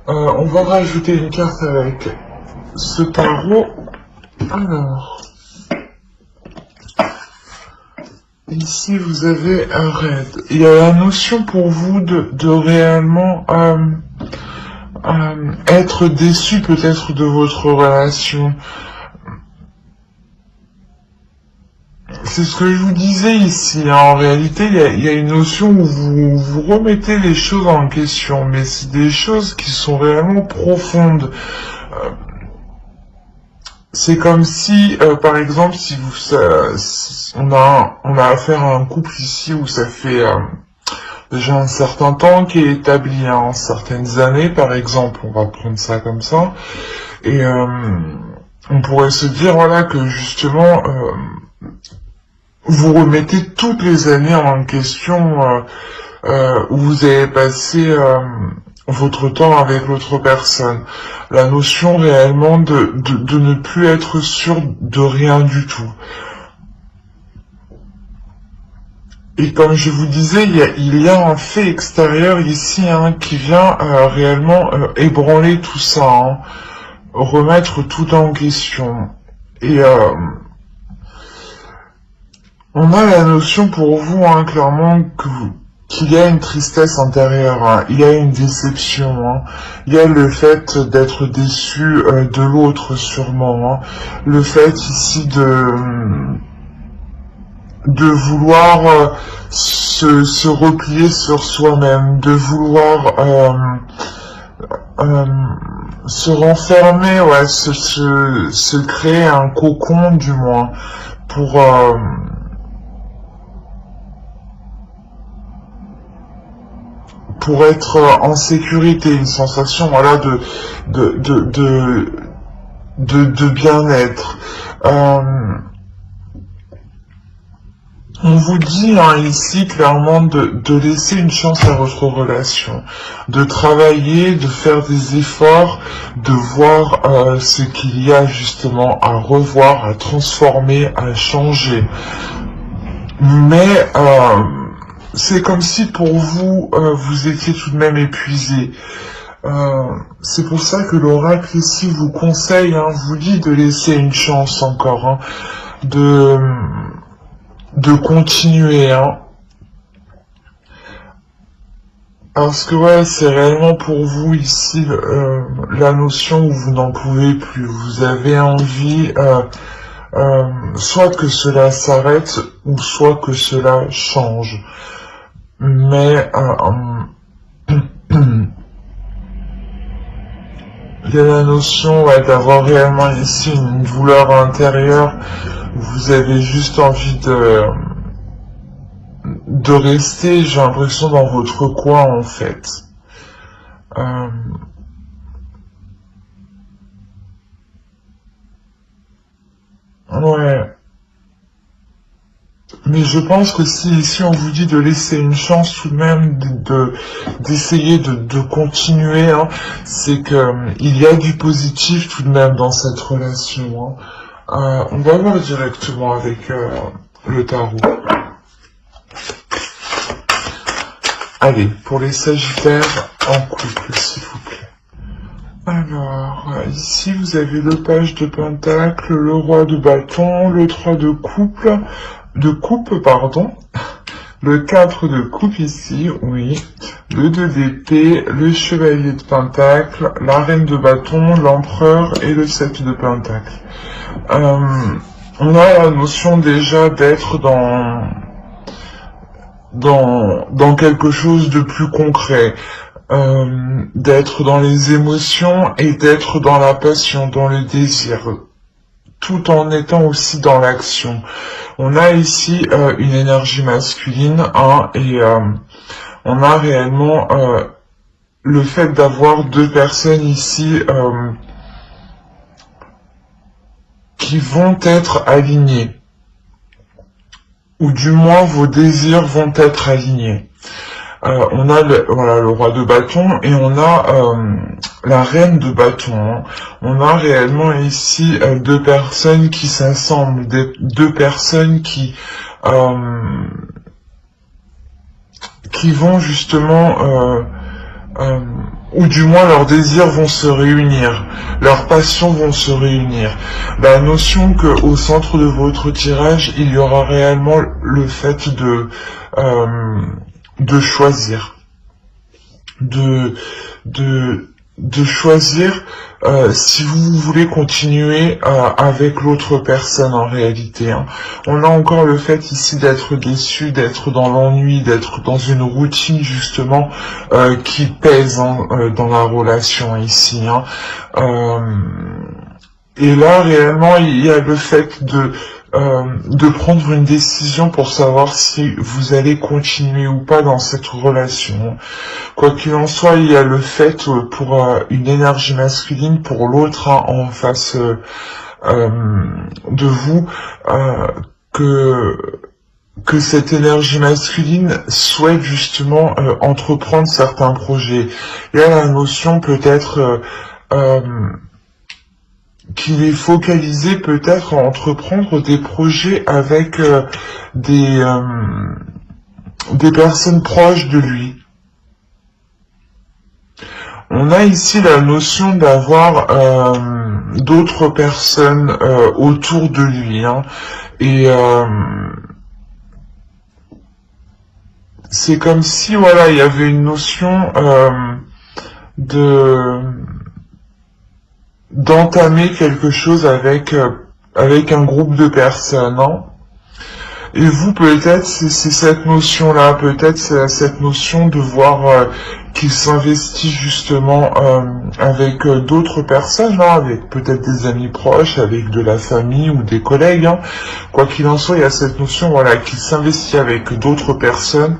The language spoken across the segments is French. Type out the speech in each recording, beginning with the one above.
On va rajouter une carte avec ce tarot. Alors, ici vous avez un raid. Il y a la notion pour vous de réellement être déçu peut-être de votre relation. C'est ce que je vous disais ici, hein. En réalité, il y a une notion où vous remettez les choses en question, mais c'est des choses qui sont réellement profondes. C'est comme si, par exemple, si on a affaire à un couple ici où ça fait déjà un certain temps qui est établi, hein, certaines années, par exemple, on va prendre ça comme ça, et on pourrait se dire, voilà, que justement, vous remettez toutes les années en question où vous avez passé votre temps avec l'autre personne. La notion réellement de ne plus être sûr de rien du tout. Et comme je vous disais, il y a un fait extérieur ici, hein, qui vient réellement ébranler tout ça, hein, remettre tout en question. Et on a la notion pour vous, hein, clairement, qu'il y a une tristesse intérieure, hein, il y a une déception, hein, il y a le fait d'être déçu de l'autre sûrement, hein, le fait ici de vouloir se replier sur soi-même, de vouloir se renfermer, ouais, se créer un cocon du moins pour être en sécurité, une sensation, voilà, de bien-être. On vous dit, hein, ici clairement de laisser une chance à votre relation, de travailler, de faire des efforts, de voir ce qu'il y a justement à revoir, à transformer, à changer. Mais c'est comme si pour vous, vous étiez tout de même épuisé. C'est pour ça que l'oracle ici vous conseille, hein, vous dit de laisser une chance encore, hein, de continuer, hein. Parce que ouais, c'est réellement pour vous ici la notion où vous n'en pouvez plus. Vous avez envie soit que cela s'arrête ou soit que cela change. Mais il y a la notion, ouais, d'avoir réellement ici une douleur intérieure. Vous avez juste envie de rester, j'ai l'impression, dans votre coin, en fait. Ouais. Mais je pense que si on vous dit de laisser une chance tout de même, d'essayer de continuer, hein, c'est que il y a du positif tout de même dans cette relation, hein. On va voir directement avec le tarot. Allez, pour les Sagittaires en couple, s'il vous plaît. Alors, ici vous avez le page de pentacle, le roi de bâton, le 3 de coupe, le 4 de coupe ici, oui, le 2 d'épée, le chevalier de pentacle, la reine de bâton, l'empereur et le 7 de pentacle. On a la notion déjà d'être dans quelque chose de plus concret, d'être dans les émotions et d'être dans la passion, dans le désir, tout en étant aussi dans l'action. On a ici une énergie masculine, hein, et on a réellement le fait d'avoir deux personnes ici qui vont être alignées, ou du moins vos désirs vont être alignés. On a le roi de bâton et on a la reine de bâton, hein. On a réellement ici deux personnes qui s'assemblent, deux personnes qui vont justement ou du moins leurs désirs vont se réunir, leurs passions vont se réunir. La notion que au centre de votre tirage, il y aura réellement le fait de choisir, de choisir si vous voulez continuer avec l'autre personne en réalité. Hein. On a encore le fait ici d'être déçu, d'être dans l'ennui, d'être dans une routine justement qui pèse dans la relation ici. Hein. Et là réellement il y a le fait de prendre une décision pour savoir si vous allez continuer ou pas dans cette relation. Quoi qu'il en soit, il y a le fait pour une énergie masculine, pour l'autre en face de vous, que cette énergie masculine souhaite justement entreprendre certains projets. Il y a la notion peut-être qu'il est focalisé peut-être à entreprendre des projets avec des personnes proches de lui. On a ici la notion d'avoir d'autres personnes autour de lui. Hein, et c'est comme si voilà, il y avait une notion d'entamer quelque chose avec un groupe de personnes. Hein. Et vous, peut-être, c'est cette notion-là, peut-être c'est cette notion de voir qu'il s'investit justement avec d'autres personnes, hein, avec peut-être des amis proches, avec de la famille ou des collègues. Hein. Quoi qu'il en soit, il y a cette notion, voilà, qu'il s'investit avec d'autres personnes.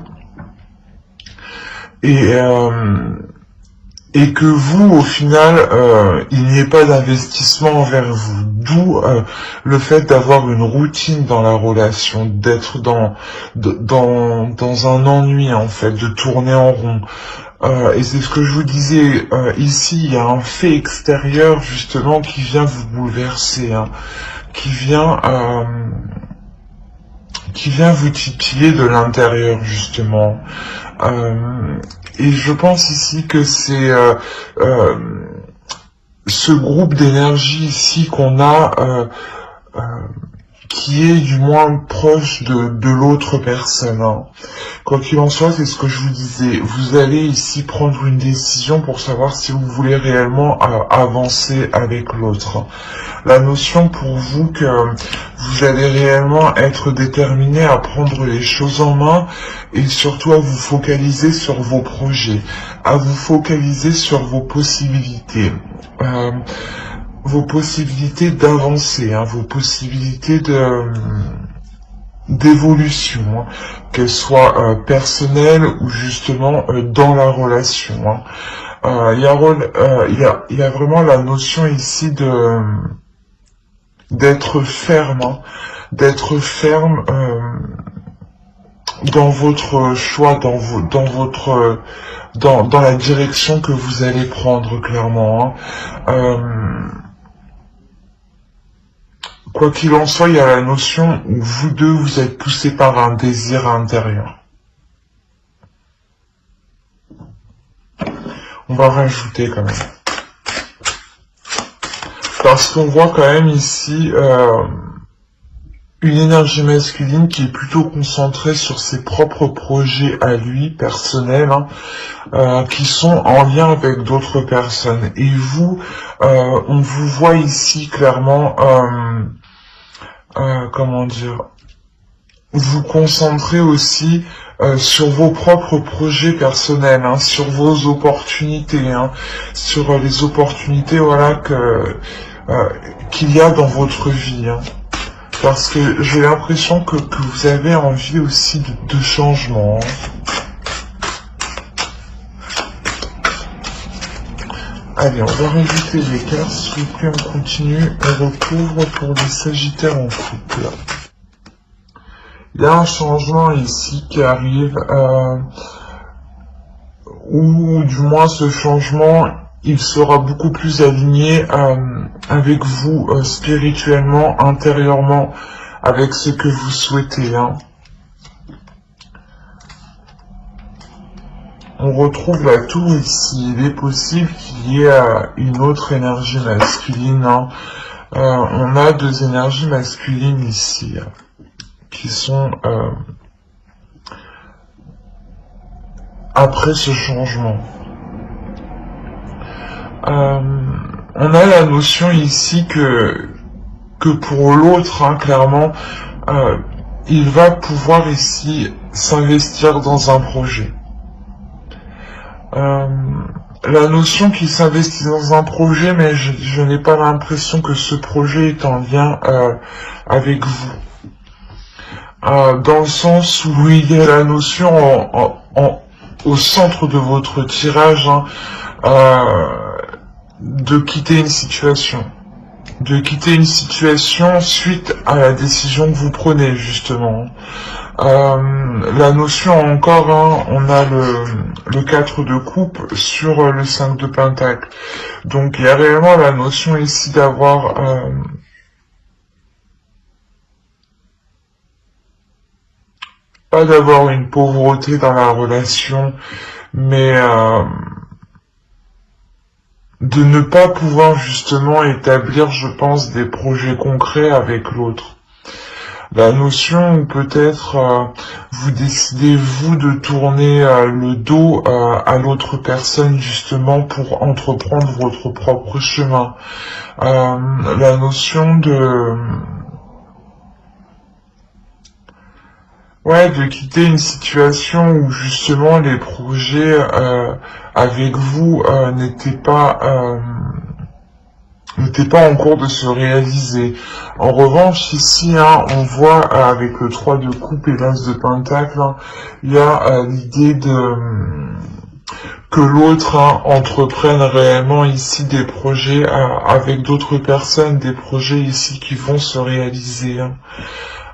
Et que vous, au final, il n'y ait pas d'investissement envers vous. D'où le fait d'avoir une routine dans la relation, d'être dans un ennui, en fait, de tourner en rond. Et c'est ce que je vous disais, ici, il y a un fait extérieur, justement, qui vient vous bouleverser, hein, qui vient vous titiller de l'intérieur, justement. Et je pense ici que c'est ce groupe d'énergie ici qu'on a, qui est du moins proche de l'autre personne. Hein. Quoi qu'il en soit, c'est ce que je vous disais. Vous allez ici prendre une décision pour savoir si vous voulez réellement avancer avec l'autre. La notion pour vous que vous allez réellement être déterminé à prendre les choses en main et surtout à vous focaliser sur vos projets, à vous focaliser sur vos possibilités. Vos possibilités d'avancer, hein, vos possibilités d'évolution, hein, qu'elles soient personnelles ou justement dans la relation. Hein. Il y a vraiment la notion ici d'être ferme, hein, d'être ferme dans votre choix, dans la direction que vous allez prendre clairement. Hein. Quoi qu'il en soit, il y a la notion où vous deux, vous êtes poussés par un désir intérieur. On va rajouter quand même. Parce qu'on voit quand même ici une énergie masculine qui est plutôt concentrée sur ses propres projets à lui, personnels, hein, qui sont en lien avec d'autres personnes. Et vous, on vous voit ici clairement... comment dire, vous concentrez aussi sur vos propres projets personnels, hein, sur vos opportunités, hein, sur les opportunités voilà qu'il y a dans votre vie. Hein. Parce que j'ai l'impression que vous avez envie aussi de changement. Hein. Allez, on va rajouter les cartes, s'il vous plaît, on continue, on recouvre pour les Sagittaires en couple. Il y a un changement ici qui arrive, ou du moins ce changement, il sera beaucoup plus aligné avec vous, spirituellement, intérieurement, avec ce que vous souhaitez. Hein. on retrouve la tour ici. Il est possible qu'il y ait une autre énergie masculine. Hein. On a deux énergies masculines ici, qui sont après ce changement. On a la notion ici que pour l'autre, hein, clairement, il va pouvoir ici s'investir dans un projet. La notion qu'il s'investit dans un projet, mais je n'ai pas l'impression que ce projet est en lien avec vous. Dans le sens où il y a la notion au centre de votre tirage, hein, de quitter une situation. De quitter une situation suite à la décision que vous prenez, justement. La notion encore, hein, on a le 4 de coupe sur le 5 de pentacle. Donc il y a réellement la notion ici d'avoir pas d'avoir une pauvreté dans la relation, mais de ne pas pouvoir justement établir, je pense, des projets concrets avec l'autre. La notion où peut-être vous décidez, vous, de tourner le dos à l'autre personne justement pour entreprendre votre propre chemin. La notion de quitter une situation où justement les projets avec vous n'étaient pas en cours de se réaliser. En revanche, ici, hein, on voit avec le 3 de coupe et l'as de pentacle, hein, il y a l'idée que l'autre, hein, entreprenne réellement ici des projets avec d'autres personnes, des projets ici qui vont se réaliser. Hein.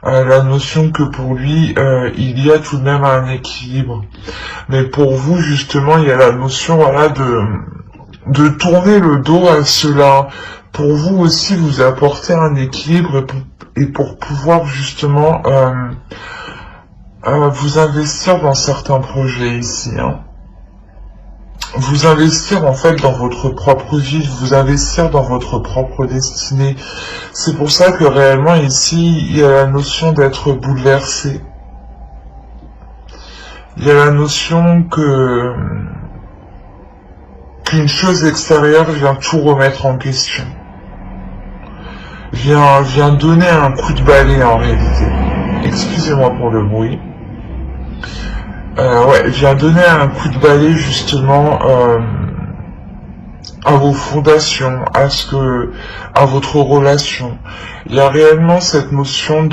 La notion que pour lui, il y a tout de même un équilibre. Mais pour vous, justement, il y a la notion, voilà, de tourner le dos à cela. Pour vous aussi, vous apporter un équilibre et pour pouvoir justement vous investir dans certains projets ici. Hein. Vous investir en fait dans votre propre vie, vous investir dans votre propre destinée. C'est pour ça que réellement ici, il y a la notion d'être bouleversé. Il y a la notion qu'une chose extérieure vient tout remettre en question. Vient donner un coup de balai en réalité. Excusez-moi pour le bruit. Vient donner un coup de balai justement à vos fondations, à votre relation. Il y a réellement cette notion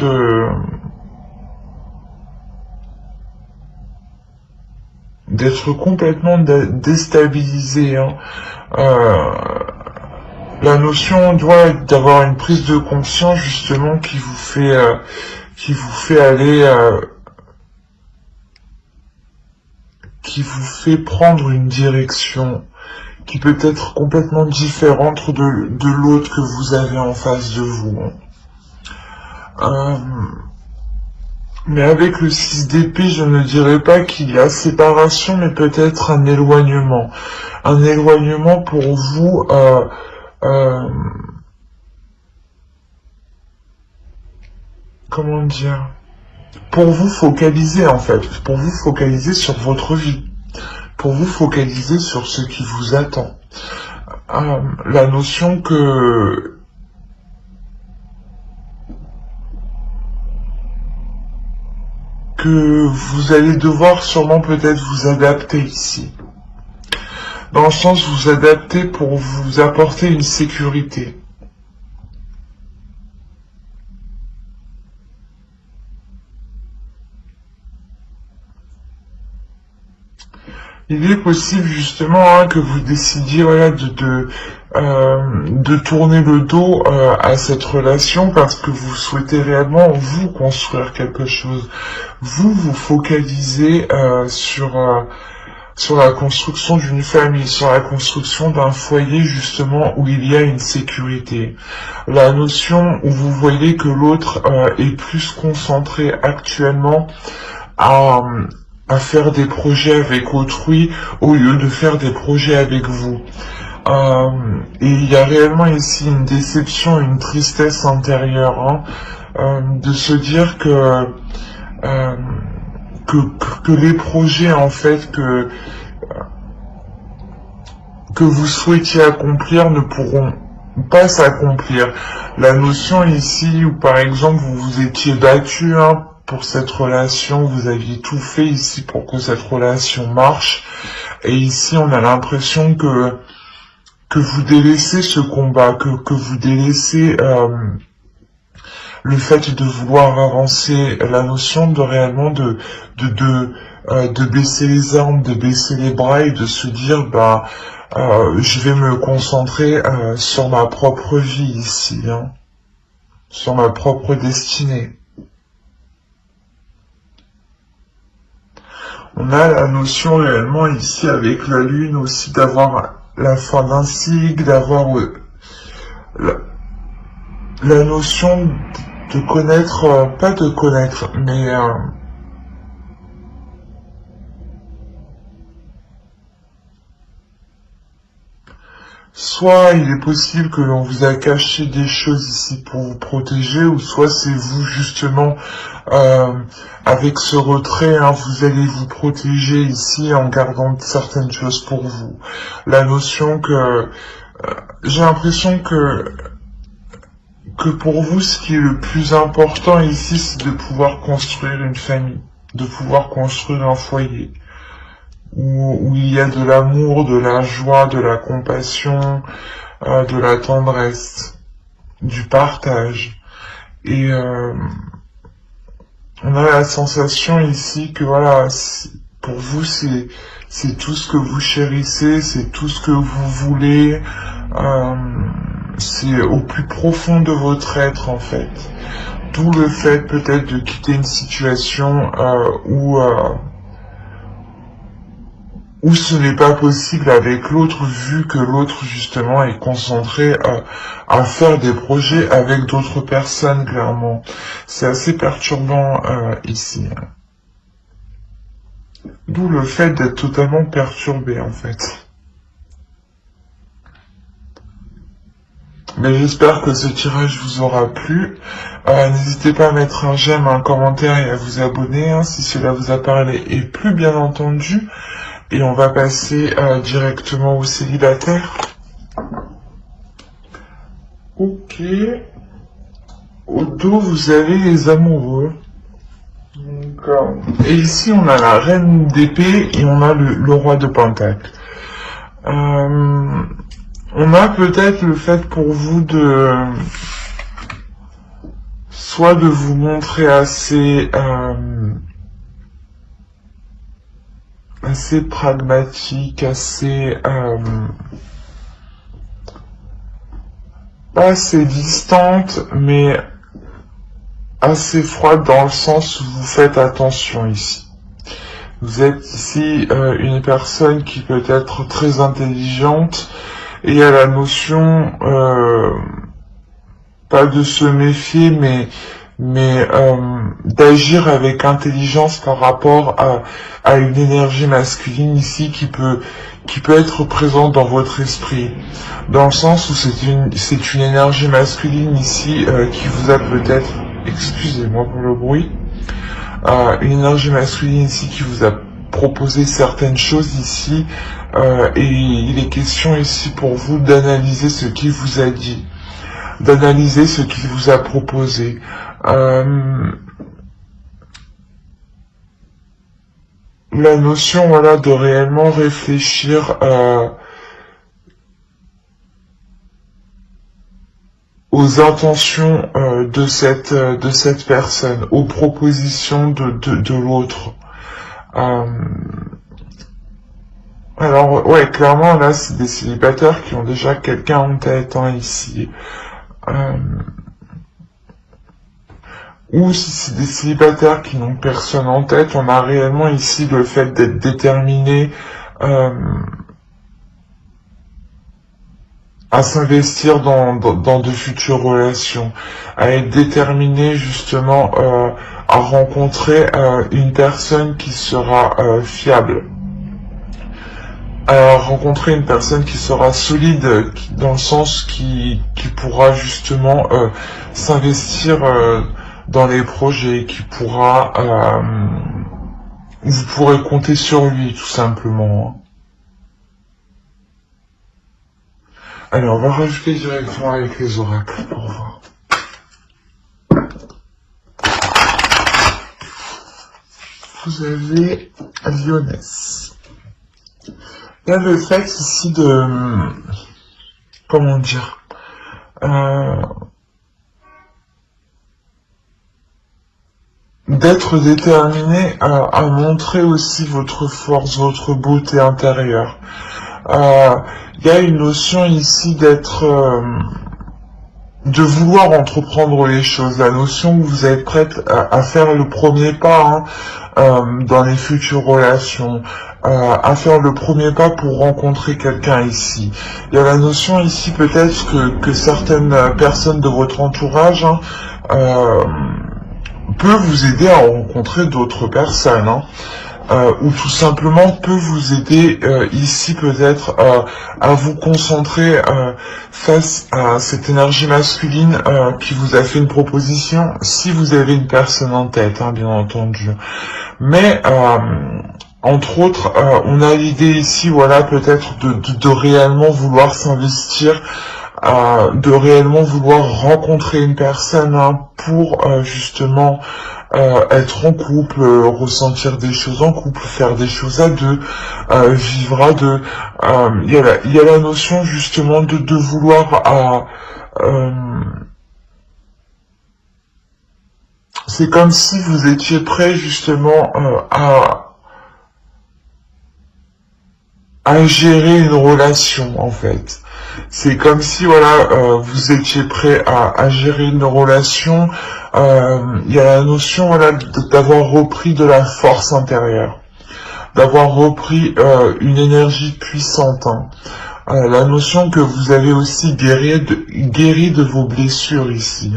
d'être complètement déstabilisé. Hein. La notion doit être d'avoir une prise de conscience justement qui vous fait aller qui vous fait prendre une direction qui peut être complètement différente de l'autre que vous avez en face de vous. Mais avec le 6 d'épée, je ne dirais pas qu'il y a séparation, mais peut-être un éloignement. Un éloignement pour vous, comment dire, pour vous focaliser en fait, pour vous focaliser sur votre vie, pour vous focaliser sur ce qui vous attend. La notion que vous allez devoir sûrement peut-être vous adapter ici. Dans le sens vous adapter pour vous apporter une sécurité. Il est possible justement hein, que vous décidiez voilà, de tourner le dos à cette relation parce que vous souhaitez réellement vous construire quelque chose. Vous focalisez sur la construction d'une famille, sur la construction d'un foyer justement où il y a une sécurité. La notion où vous voyez que l'autre est plus concentré actuellement à faire des projets avec autrui au lieu de faire des projets avec vous. Et il y a réellement ici une déception, une tristesse intérieure, de se dire que les projets en fait que vous souhaitiez accomplir ne pourront pas s'accomplir. La notion ici où par exemple vous vous étiez battu pour cette relation, vous aviez tout fait ici pour que cette relation marche, et ici on a l'impression que vous délaissez ce combat, que vous délaissez le fait de vouloir avancer, la notion de réellement de baisser les armes, de baisser les bras et de se dire je vais me concentrer sur ma propre vie ici, sur ma propre destinée. On a la notion réellement ici avec la lune aussi d'avoir la fin d'un cycle, d'avoir la notion de connaître, pas de connaître, mais soit il est possible que l'on vous a caché des choses ici pour vous protéger, ou soit c'est vous justement, avec ce retrait, vous allez vous protéger ici en gardant certaines choses pour vous. La notion que j'ai l'impression que pour vous, ce qui est le plus important ici, c'est de pouvoir construire une famille, de pouvoir construire un foyer, où il y a de l'amour, de la joie, de la compassion, de la tendresse, du partage. Et on a la sensation ici que voilà, pour vous, c'est tout ce que vous chérissez, c'est tout ce que vous voulez, c'est au plus profond de votre être en fait. D'où le fait peut-être de quitter une situation où ce n'est pas possible avec l'autre, vu que l'autre justement est concentré à faire des projets avec d'autres personnes, clairement. C'est assez perturbant ici. D'où le fait d'être totalement perturbé en fait. Mais j'espère que ce tirage vous aura plu. N'hésitez pas à mettre un j'aime, un commentaire et à vous abonner si cela vous a parlé et plu bien entendu. Et on va passer directement aux célibataires. Ok. Au dos, vous avez les amoureux. Et ici, on a la reine d'épée et on a le roi de pentacle. On a peut-être le fait pour vous soit de vous montrer assez pragmatique, assez pas assez distante, mais assez froide dans le sens où vous faites attention ici. Vous êtes ici une personne qui peut être très intelligente et a la notion pas de se méfier, mais d'agir avec intelligence par rapport à une énergie masculine ici qui peut être présente dans votre esprit, dans le sens où c'est une énergie masculine ici qui vous a peut-être, excusez-moi pour le bruit, une énergie masculine ici qui vous a proposé certaines choses ici, et il est question ici pour vous d'analyser ce qu'il vous a dit, d'analyser ce qu'il vous a proposé. La notion, voilà, de réellement réfléchir aux intentions de cette personne, aux propositions de l'autre. Alors, ouais, clairement, là, c'est des célibataires qui ont déjà quelqu'un en tête, ici. Ou si c'est des célibataires qui n'ont personne en tête, on a réellement ici le fait d'être déterminé à s'investir dans de futures relations, à être déterminé justement à rencontrer une personne qui sera fiable, à rencontrer une personne qui sera solide, dans le sens qui pourra justement s'investir dans les projets, qui pourra, vous pourrez compter sur lui tout simplement. Allez, on va rajouter directement avec les oracles pour voir. Vous avez Lyonesse. Il y a le fait ici de, comment dire, d'être déterminé à montrer aussi votre force, votre beauté intérieure. Il y a une notion ici d'être, de vouloir entreprendre les choses, la notion où vous êtes prête à faire le premier pas dans les futures relations, à faire le premier pas pour rencontrer quelqu'un ici. Il y a la notion ici peut-être que certaines personnes de votre entourage peuvent vous aider à rencontrer d'autres personnes, ou tout simplement peut vous aider ici peut-être à vous concentrer face à cette énergie masculine qui vous a fait une proposition, si vous avez une personne en tête, bien entendu. Mais entre autres, on a l'idée ici, voilà, peut-être de réellement vouloir s'investir, de réellement vouloir rencontrer une personne pour justement être en couple, ressentir des choses en couple, faire des choses à deux, vivre à deux. Il y a la notion justement de vouloir c'est comme si vous étiez prêt justement à gérer une relation en fait. C'est comme si voilà, vous étiez prêt à gérer une relation. Il y a la notion voilà, d'avoir repris de la force intérieure, d'avoir repris une énergie puissante. La notion que vous avez aussi guéri de vos blessures ici.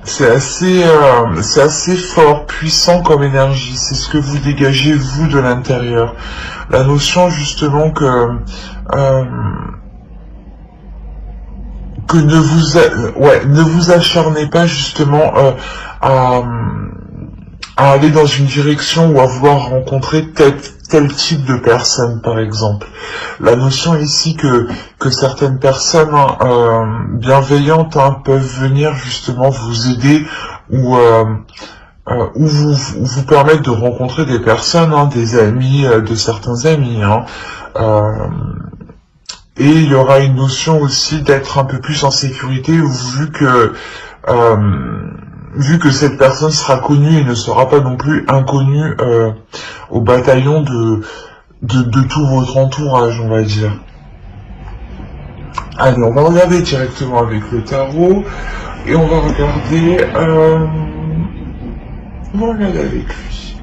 C'est assez fort, puissant comme énergie. C'est ce que vous dégagez vous de l'intérieur. La notion justement que ne vous acharnez pas justement à aller dans une direction ou à vouloir rencontrer tel type de personne, par exemple. La notion ici que certaines personnes bienveillantes peuvent venir justement vous aider ou vous permettre de rencontrer des personnes, des amis, de certains amis. Et il y aura une notion aussi d'être un peu plus en sécurité, vu que cette personne sera connue et ne sera pas non plus inconnue au bataillon de tout votre entourage, on va dire. Allez, on va regarder directement avec le tarot, et on va regarder, avec lui.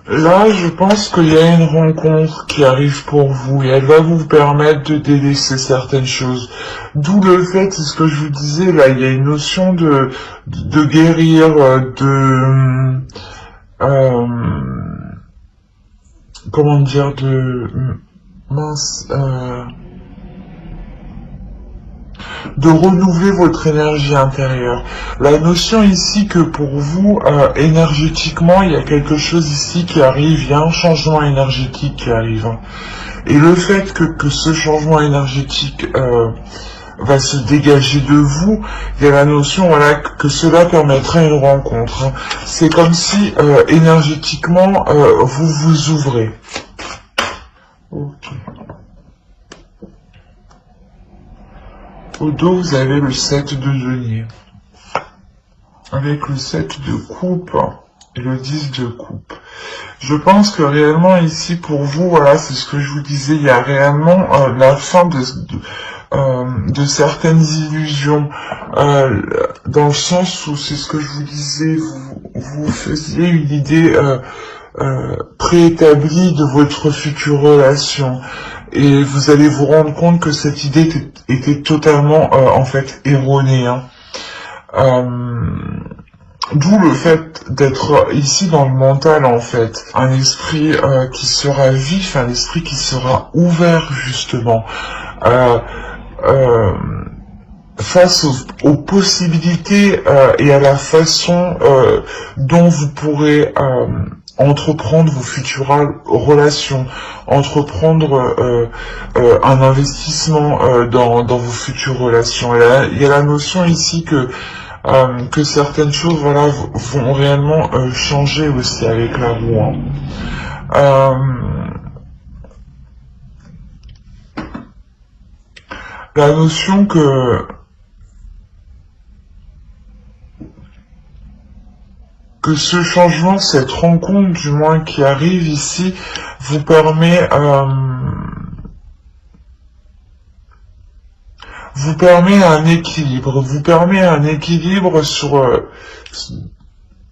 Là, je pense qu'il y a une rencontre qui arrive pour vous et elle va vous permettre de délaisser certaines choses. D'où le fait, c'est ce que je vous disais, là, il y a une notion de guérir, comment dire, de renouveler votre énergie intérieure. La notion ici que pour vous, énergétiquement, il y a quelque chose ici qui arrive, il y a un changement énergétique qui arrive. Et le fait que ce changement énergétique va se dégager de vous, il y a la notion voilà, que cela permettrait une rencontre. C'est comme si énergétiquement, vous vous ouvrez. Okay. Au dos, vous avez le 7 de denier. Avec le 7 de coupe et le 10 de coupe. Je pense que réellement ici, pour vous, voilà, c'est ce que je vous disais, il y a réellement la fin de certaines illusions. Dans le sens où, c'est ce que je vous disais, vous faisiez une idée préétablie de votre future relation. et vous allez vous rendre compte que cette idée était totalement en fait erronée. Hein. D'où le fait d'être ici dans le mental en fait, un esprit qui sera vif, un esprit qui sera ouvert justement face aux possibilités et à la façon dont vous pourrez entreprendre vos futures relations, entreprendre un investissement dans vos futures relations. Et là, il y a la notion ici que certaines choses voilà, vont réellement changer aussi avec la roue. Hein. La notion que ce changement, cette rencontre du moins qui arrive ici, vous permet un équilibre,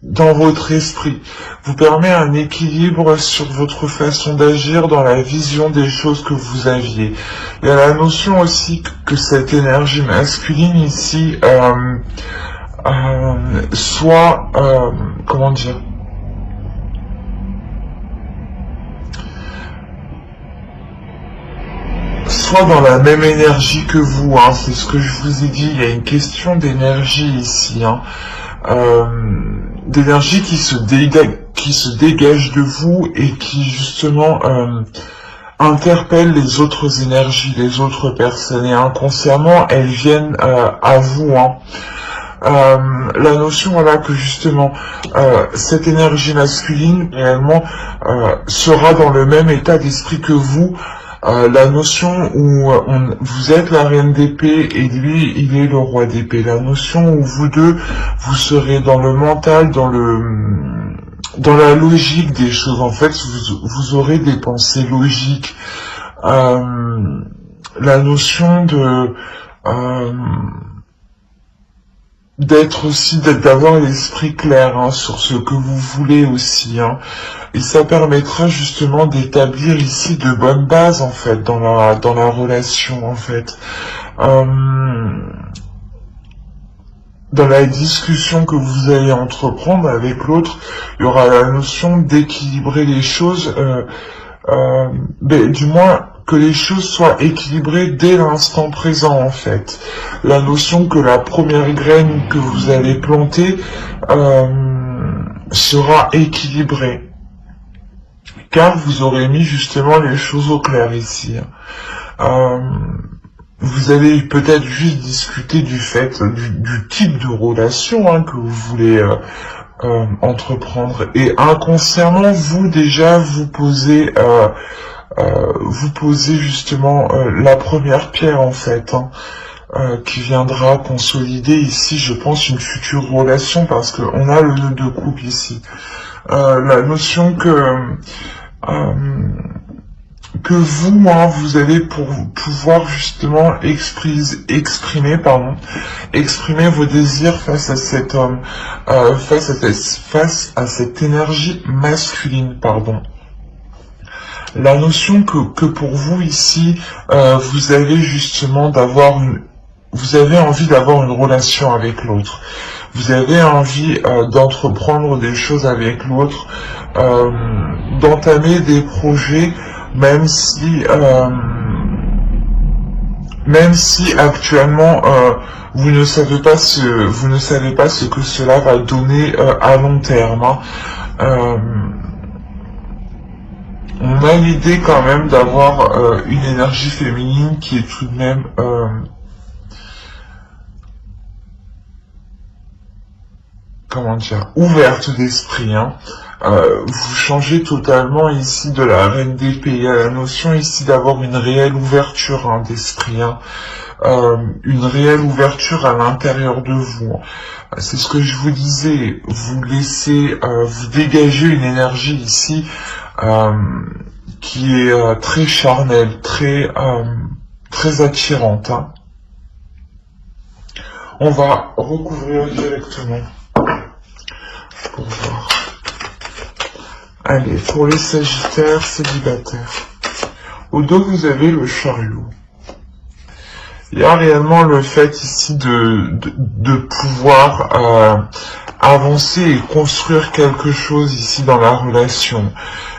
dans votre esprit, vous permet un équilibre sur votre façon d'agir dans la vision des choses que vous aviez. Il y a la notion aussi que cette énergie masculine ici soit, comment dire, soit dans la même énergie que vous, hein, c'est ce que je vous ai dit, il y a une question d'énergie ici, hein, d'énergie qui se dégage de vous et qui justement interpelle les autres énergies, les autres personnes, et inconsciemment elles viennent à vous, hein. La notion voilà que justement cette énergie masculine réellement sera dans le même état d'esprit que vous, la notion où vous êtes la reine d'épée et lui il est le roi d'épée, la notion où vous deux vous serez dans le mental, dans la logique des choses, en fait vous aurez des pensées logiques, la notion de d'avoir l'esprit clair hein, sur ce que vous voulez aussi, hein. Et ça permettra justement d'établir ici de bonnes bases en fait dans la relation en fait. Dans la discussion que vous allez entreprendre avec l'autre, il y aura la notion d'équilibrer les choses, du moins que les choses soient équilibrées dès l'instant présent en fait. La notion que la première graine que vous allez planter sera équilibrée. Car vous aurez mis justement les choses au clair ici. Vous allez peut-être juste discuter du fait, du type de relation hein, que vous voulez entreprendre. Et inconsciemment, vous déjà, vous posez justement la première pierre en fait, hein, qui viendra consolider ici, je pense, une future relation parce qu'on a le nœud de couple ici. La notion que vous, hein, vous allez pouvoir justement exprimer vos désirs face à cet homme, face à cette énergie masculine, pardon. La notion que pour vous ici, vous avez justement vous avez envie d'avoir une relation avec l'autre. Vous avez envie d'entreprendre des choses avec l'autre, d'entamer des projets, même si actuellement vous ne savez pas ce que cela va donner à long terme. Hein. On a l'idée quand même d'avoir une énergie féminine qui est tout de même comment dire, ouverte d'esprit. Hein. Vous changez totalement ici de la reine d'épée. Il y a la notion ici d'avoir une réelle ouverture hein, d'esprit, hein. Une réelle ouverture à l'intérieur de vous. C'est ce que je vous disais. Vous laissez, vous dégagez une énergie ici qui est très charnelle, très attirante. Hein. On va recouvrir directement pour voir. Allez, pour les Sagittaires célibataires, Au dos, vous avez le chariot. Il y a réellement le fait ici de pouvoir avancer et construire quelque chose ici dans la relation.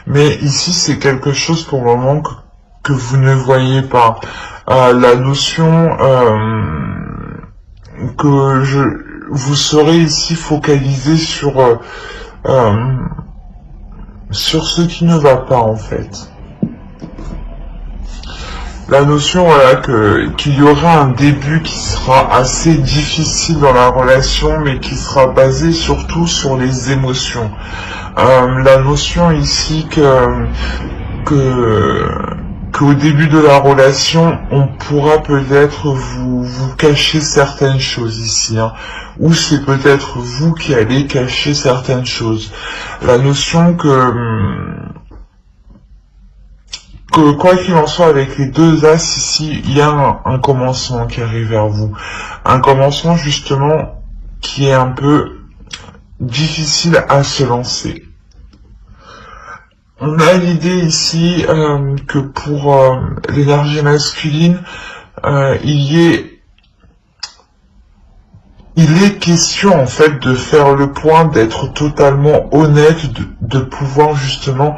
Mais ici, c'est quelque chose pour le moment que vous ne voyez pas. La notion vous serez ici focalisé sur ce qui ne va pas en fait. La notion, voilà, qu'il y aura un début qui sera assez difficile dans la relation, mais qui sera basé surtout sur les émotions. La notion ici qu'au début de la relation, on pourra peut-être vous cacher certaines choses ici, hein, ou c'est peut-être vous qui allez cacher certaines choses. La notion que quoi qu'il en soit, avec les deux as ici, il y a un commencement qui arrive vers vous. Un commencement justement qui est un peu difficile à se lancer. On a l'idée ici que pour l'énergie masculine, il est question en fait de faire le point, d'être totalement honnête, de pouvoir justement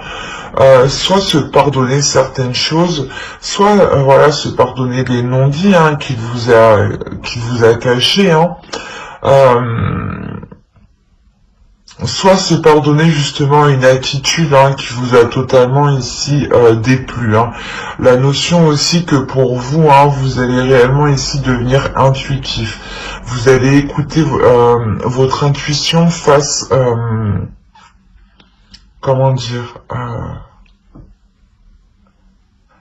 soit se pardonner certaines choses, soit voilà, se pardonner les non-dits hein, qu'il vous a cachés, hein, soit se pardonner justement une attitude hein, qui vous a totalement ici déplu. Hein. La notion aussi que pour vous, hein, vous allez réellement ici devenir intuitif. Vous allez écouter votre intuition face, comment dire,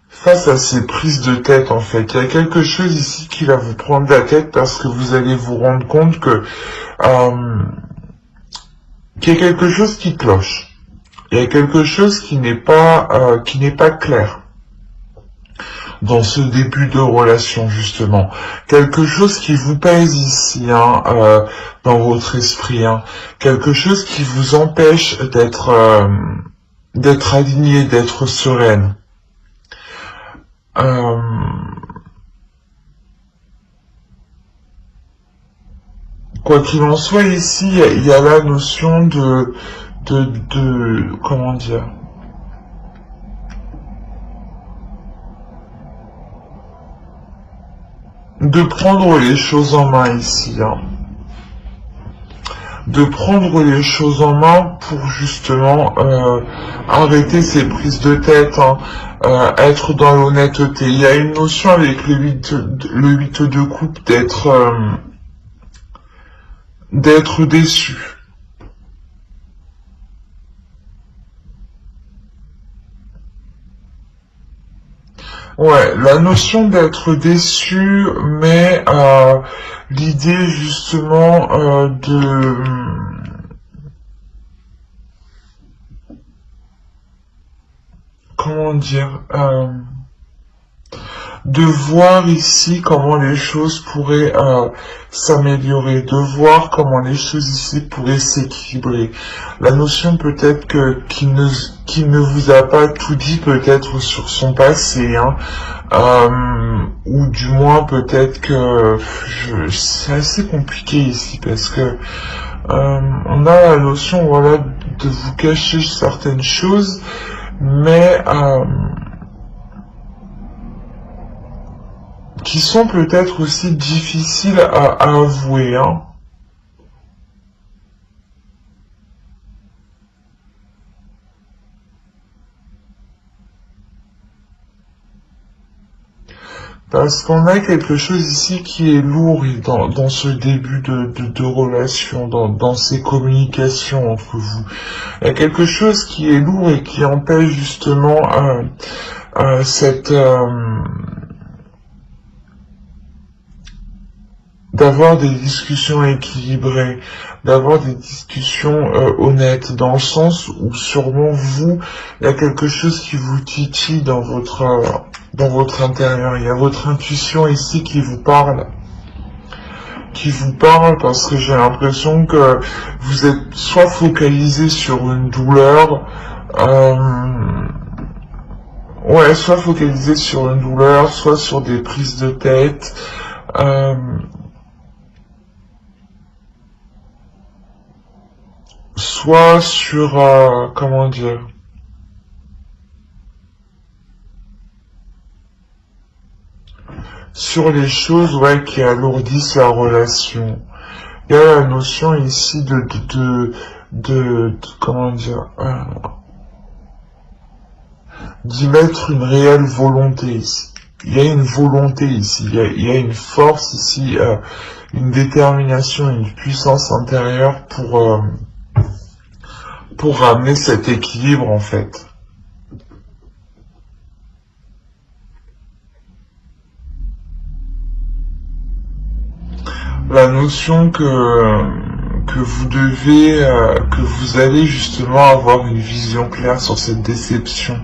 face à ces prises de tête en fait. Il y a quelque chose ici qui va vous prendre la tête parce que vous allez vous rendre compte que qu'il y a quelque chose qui cloche. Il y a quelque chose qui n'est pas clair dans ce début de relation justement. Quelque chose qui vous pèse ici hein, dans votre esprit. Hein. Quelque chose qui vous empêche d'être aligné, d'être sereine. Quoi qu'il en soit, ici, il y a la notion comment dire, de prendre les choses en main ici, hein. De prendre les choses en main pour justement arrêter ces prises de tête, hein, être dans l'honnêteté. Il y a une notion avec le 8 de coupe d'être déçu. Ouais, la notion d'être déçu, mais l'idée justement comment dire, de voir ici comment les choses pourraient s'améliorer, de voir comment les choses ici pourraient s'équilibrer. La notion peut-être qu'il ne vous a pas tout dit peut-être sur son passé, hein, ou du moins peut-être que c'est assez compliqué ici parce que on a la notion voilà de vous cacher certaines choses, mais qui sont peut-être aussi difficiles à avouer, hein. Parce qu'on a quelque chose ici qui est lourd dans ce début de relation, dans ces communications entre vous. Il y a quelque chose qui est lourd et qui empêche justement d'avoir des discussions équilibrées, d'avoir des discussions honnêtes, dans le sens où sûrement vous, il y a quelque chose qui vous titille dans votre intérieur. Il y a votre intuition ici qui vous parle parce que j'ai l'impression que vous êtes soit focalisé sur une douleur, Ouais, soit focaliser sur une douleur, soit sur des prises de tête, soit sur, comment dire, sur les choses, ouais, qui alourdissent la relation. Il y a la notion ici comment dire, d'y mettre une réelle volonté ici. Il y a une volonté ici, il y a une force ici, une détermination, une puissance intérieure pour ramener cet équilibre en fait. La notion que vous devez, que vous allez justement avoir une vision claire sur cette déception.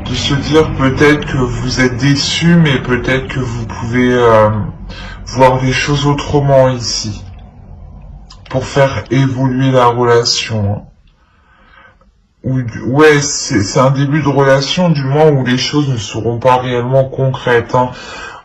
De se dire peut-être que vous êtes déçu, mais peut-être que vous pouvez voir les choses autrement ici, pour faire évoluer la relation. Ouais, c'est un début de relation du moins où les choses ne seront pas réellement concrètes. Hein.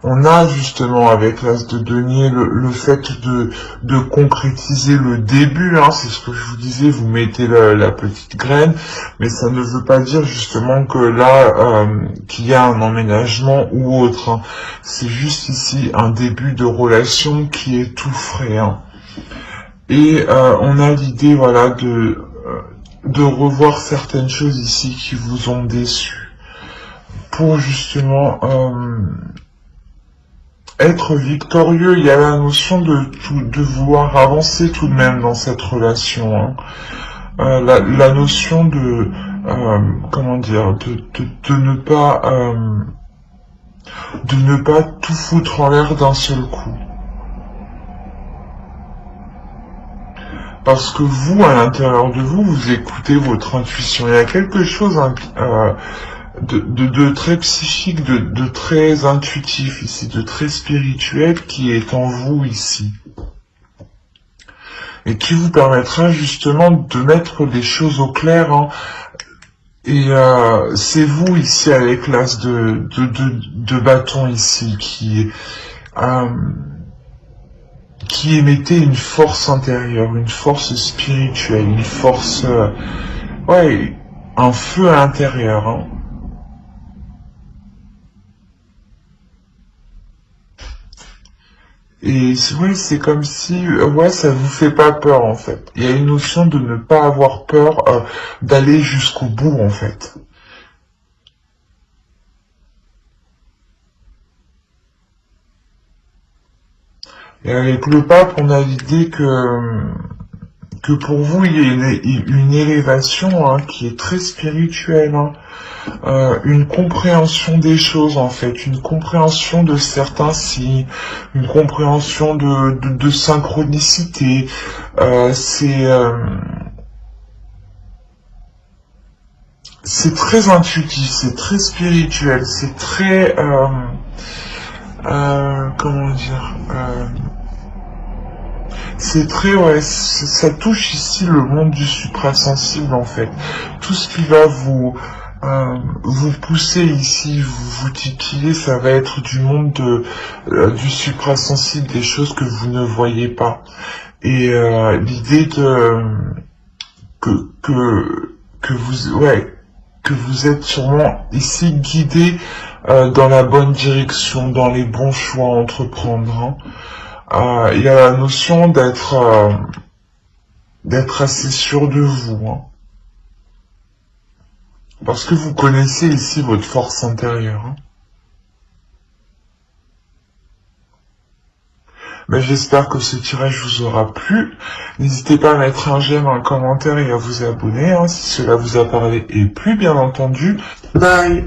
On a justement avec l'as de denier le fait de concrétiser le début, hein, c'est ce que je vous disais, vous mettez la petite graine, mais ça ne veut pas dire justement que là, qu'il y a un emménagement ou autre. Hein. C'est juste ici un début de relation qui est tout frais. Hein. Et on a l'idée, voilà, de revoir certaines choses ici qui vous ont déçu, pour justement être victorieux. Il y a la notion de vouloir avancer tout de même dans cette relation. Hein. La notion de comment dire, de ne pas tout foutre en l'air d'un seul coup. Parce que vous, à l'intérieur de vous, vous écoutez votre intuition. Il y a quelque chose de très psychique, de très intuitif ici, de très spirituel qui est en vous ici. Et qui vous permettra justement de mettre les choses au clair. Hein. Et c'est vous ici avec l'as de bâton ici qui émettait une force intérieure, une force spirituelle, une force, ouais, un feu à l'intérieur. Hein. Et ouais, c'est comme si, ouais, ça vous fait pas peur en fait. Il y a une notion de ne pas avoir peur d'aller jusqu'au bout en fait. Et avec le pape, on a l'idée que pour vous, il y a une élévation hein, qui est très spirituelle, hein. Une compréhension des choses en fait, une compréhension de certains signes, une compréhension de synchronicité. C'est très intuitif, c'est très spirituel, c'est très comment dire, c'est très, ouais, ça touche ici le monde du suprasensible en fait. Tout ce qui va vous pousser ici, vous titiller, ça va être du monde du suprasensible, des choses que vous ne voyez pas. Et l'idée que vous êtes sûrement ici guidé dans la bonne direction, dans les bons choix à entreprendre. Hein. Il y a la notion d'être assez sûr de vous. Hein. Parce que vous connaissez ici votre force intérieure. Hein. Mais j'espère que ce tirage vous aura plu. N'hésitez pas à mettre un j'aime, un commentaire et à vous abonner hein, si cela vous a parlé et plu bien entendu. Bye.